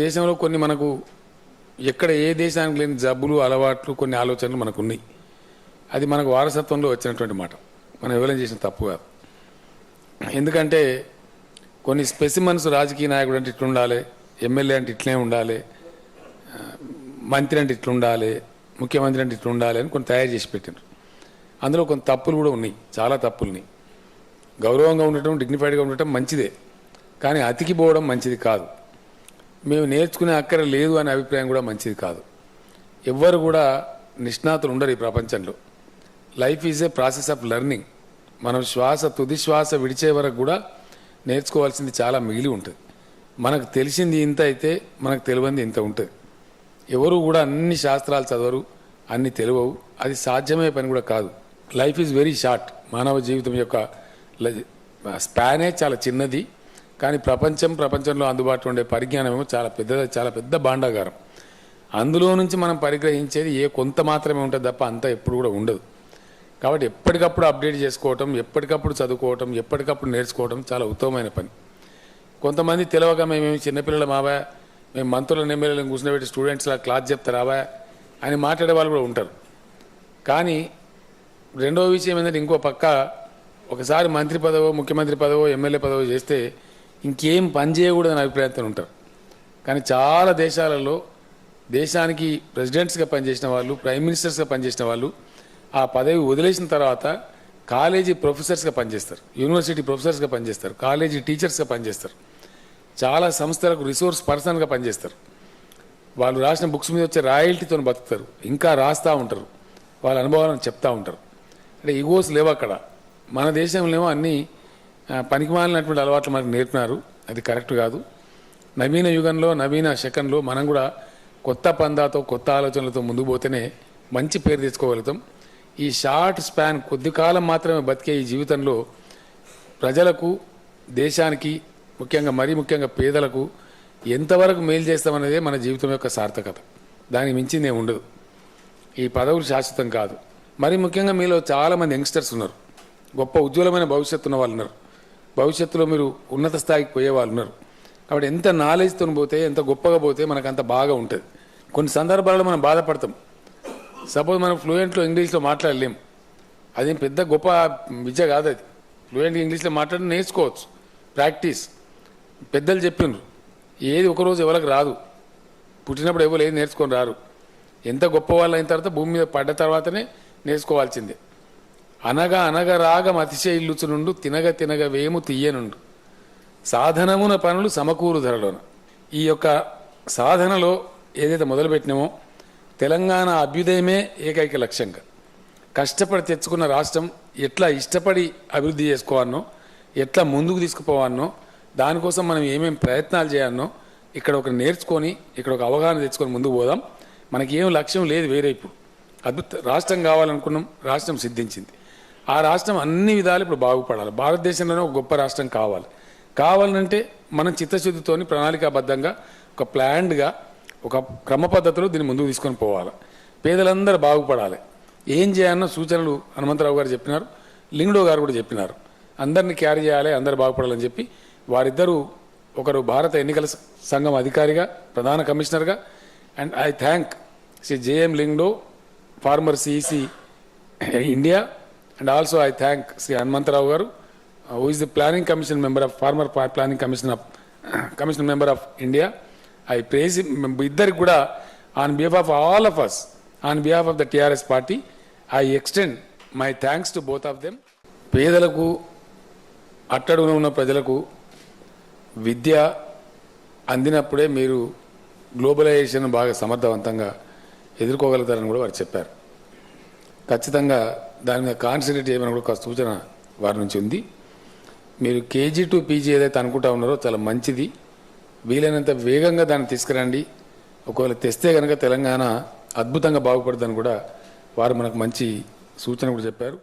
దేశంలో కొన్ని మనకు ఎక్కడ ఏ దేశానికి లేని జబ్బులు అలవాట్లు కొన్ని ఆలోచనలు మనకు ఉన్నాయి. అది మనకు వారసత్వంలో వచ్చినటువంటి మాట, మనం ఎవరైనా చేసిన తప్పు కాదు. ఎందుకంటే కొన్ని స్పెసిమన్స్ రాజకీయ నాయకుడు అంటే ఇట్లుండాలి, ఎమ్మెల్యే అంటే ఇట్లే ఉండాలి, మంత్రి అంటే ఇట్లుండాలి, ముఖ్యమంత్రి అంటే ఇట్లుండాలి అని కొన్ని తయారు చేసి పెట్టారు. అందులో కొన్ని తప్పులు కూడా ఉన్నాయి, చాలా తప్పులున్నాయి. గౌరవంగా ఉండటం, డిగ్నిఫైడ్గా ఉండటం మంచిదే, కానీ అతికిపోవడం మంచిది కాదు. మేము నేర్చుకునే అక్కర లేదు అనే అభిప్రాయం కూడా మంచిది కాదు. ఎవ్వరు కూడా నిష్ణాతులు ఉండరు ఈ ప్రపంచంలో. Life is a process of learning. మనం తుది శ్వాస విడిచే వరకు కూడా నేర్చుకోవాల్సింది చాలా మిగిలి ఉంటుంది. మనకు తెలిసింది ఇంత అయితే మనకు తెలియంది ఇంత ఉంటుంది. ఎవరు కూడా అన్ని శాస్త్రాలు చదవరు, అన్ని తెలియవు, అది సాధ్యమయ్యే పని కూడా కాదు. Life is very short. మానవ జీవితం యొక్క స్పానే చాలా చిన్నది, కానీ ప్రపంచంలో అందుబాటులో ఉండే పరిజ్ఞానం ఏమో చాలా పెద్ద భాండాగారం. అందులో నుంచి మనం పరిగ్రహించేది కొంత మాత్రమే ఉంటుంది తప్ప అంతా ఎప్పుడు కూడా ఉండదు. కాబట్టి ఎప్పటికప్పుడు అప్డేట్ చేసుకోవటం, ఎప్పటికప్పుడు చదువుకోవటం, ఎప్పటికప్పుడు నేర్చుకోవటం చాలా ఉత్తమమైన పని. కొంతమంది తెలియక మేమేమి చిన్నపిల్లల మావా, మేము మంత్రులను ఎమ్మెల్యేలను కూర్చునిపెట్టి స్టూడెంట్స్లా క్లాస్ చెప్తారావా అని మాట్లాడే వాళ్ళు కూడా ఉంటారు. కానీ రెండో విషయం ఏంటంటే, ఇంకో పక్క ఒకసారి మంత్రి పదవో, ముఖ్యమంత్రి పదవో, ఎమ్మెల్యే పదవో చేస్తే ఇంకేం పని చేయకూడదని అభిప్రాయంతో ఉంటారు. కానీ చాలా దేశాలలో దేశానికి ప్రెసిడెంట్స్గా పనిచేసిన వాళ్ళు, ప్రైమ్ మినిస్టర్స్గా పనిచేసిన వాళ్ళు ఆ పదవి వదిలేసిన తర్వాత కాలేజీ ప్రొఫెసర్స్గా పనిచేస్తారు, యూనివర్సిటీ ప్రొఫెసర్స్గా పనిచేస్తారు, కాలేజీ టీచర్స్గా పనిచేస్తారు, చాలా సంస్థలకు రిసోర్స్ పర్సన్గా పనిచేస్తారు. వాళ్ళు రాసిన బుక్స్ మీద వచ్చే రాయల్టీతో బతుకుతారు, ఇంకా రాస్తూ ఉంటారు, వాళ్ళ అనుభవాలను చెప్తూ ఉంటారు. అంటే ఈగోస్ లేవు అక్కడ. మన దేశంలో అన్నీ పనికిమాలినటువంటి అలవాట్లు మనకు నేర్పినారు, అది కరెక్ట్ కాదు. నవీన యుగంలో, నవీన శకంలో మనం కూడా కొత్త పందాతో, కొత్త ఆలోచనలతో ముందుకు పోతేనే మంచి పేరు తెచ్చుకోగలుగుతాం. ఈ షార్ట్ స్పాన్, కొద్ది కాలం మాత్రమే బతికే ఈ జీవితంలో ప్రజలకు, దేశానికి, ముఖ్యంగా పేదలకు ఎంతవరకు మేలు చేస్తామనేదే మన జీవితం యొక్క సార్థకత. దానికి మించిందే ఉండదు. ఈ పదవులు శాశ్వతం కాదు. మరి ముఖ్యంగా మీలో చాలామంది యంగ్స్టర్స్ ఉన్నారు, గొప్ప ఉజ్వలమైన భవిష్యత్తు ఉన్న వాళ్ళు ఉన్నారు, భవిష్యత్తులో మీరు ఉన్నత స్థాయికి పోయే వాళ్ళు ఉన్నారు. కాబట్టి ఎంత నాలెడ్జ్తో పోతే, ఎంత గొప్పగా పోతే మనకు అంత బాగా ఉంటుంది. కొన్ని సందర్భాల్లో మనం బాధపడతాం. సపోజ్ మనం ఫ్లూయెంట్లో ఇంగ్లీష్లో మాట్లాడలేం, అదేం పెద్ద గొప్ప విద్య కాదు. అది ఫ్లూయెంట్గా ఇంగ్లీష్లో మాట్లాడి నేర్చుకోవచ్చు, ప్రాక్టీస్. పెద్దలు చెప్పిండ్రు, ఏది ఒకరోజు ఎవరికి రాదు, పుట్టినప్పుడు ఎవరు ఏది నేర్చుకొని రారు. ఎంత గొప్ప వాళ్ళు అయిన తర్వాత భూమి మీద పడ్డ తర్వాతనే నేర్చుకోవాల్సిందే. అనగా రాగం అతిశయిల్లుచునుండు, తినగ వేము తీయనుండు, సాధనమున పనులు సమకూరు ధరలోన. ఈ యొక్క సాధనలో ఏదైతే మొదలుపెట్టినామో, తెలంగాణ అభ్యుదయమే ఏకైక లక్ష్యంగా కష్టపడి తెచ్చుకున్న రాష్ట్రం ఎట్లా ఇష్టపడి అభివృద్ధి చేసుకోవాలనో, ఎట్లా ముందుకు తీసుకుపోవాలనో, దానికోసం మనం ఏమేమి ప్రయత్నాలు చేయాలనో ఇక్కడ ఒక నేర్చుకొని, ఇక్కడ ఒక అవగాహన తెచ్చుకొని ముందుకు పోదాం. మనకి ఏం లక్ష్యం లేదు వేరే. ఇప్పుడు అద్భుత రాష్ట్రం కావాలనుకున్నాం, రాష్ట్రం సిద్ధించింది. ఆ రాష్ట్రం అన్ని విధాలు ఇప్పుడు బాగుపడాలి. భారతదేశంలోనే ఒక గొప్ప రాష్ట్రం కావాలంటే మనం చిత్తశుద్ధితోని, ప్రణాళికాబద్ధంగా, ఒక ప్లాన్డ్గా, ఒక క్రమ పద్ధతిలో దీన్ని ముందుకు తీసుకొని పోవాలి. పేదలందరూ బాగుపడాలి. ఏం చేయాలన్న సూచనలు హనుమంతరావు గారు చెప్పినారు, లింగడో గారు కూడా చెప్పినారు. అందరినీ క్యారీ చేయాలి, అందరు బాగుపడాలని చెప్పి వారిద్దరూ, ఒకరు భారత ఎన్నికల సంఘం అధికారిగా, ప్రధాన కమిషనర్గా, and I thank Shri J M Lyngdoh, former CEC India, and also I thank Shri Hanumantharao garu, who is the planning commission member of former planning commission member of India. I praise ఇద్దరికి కూడా on behalf of all of us, on behalf of the TRS party, I extend my thanks to both of them. పేదలకు, అట్టడుగున ఉన్న ప్రజలకు విద్య అందినప్పుడే మీరు globalisation బాగా సమర్థవంతంగా ఎదుర్కోగలుగుతారని కూడా వారు చెప్పారు. ఖచ్చితంగా దాని మీద కాన్సన్ట్రేట్ చేయమని కూడా ఒక సూచన వారి నుంచి ఉంది. మీరు కేజీ టు పీజీ ఏదైతే అనుకుంటా ఉన్నారో చాలా మంచిది. వీలైనంత వేగంగా దాన్ని తీసుకురండి. ఒకవేళ తెస్తే కనుక తెలంగాణ అద్భుతంగా బాగుపడుతుందని కూడా వారు మనకు మంచి సూచన కూడా చెప్పారు.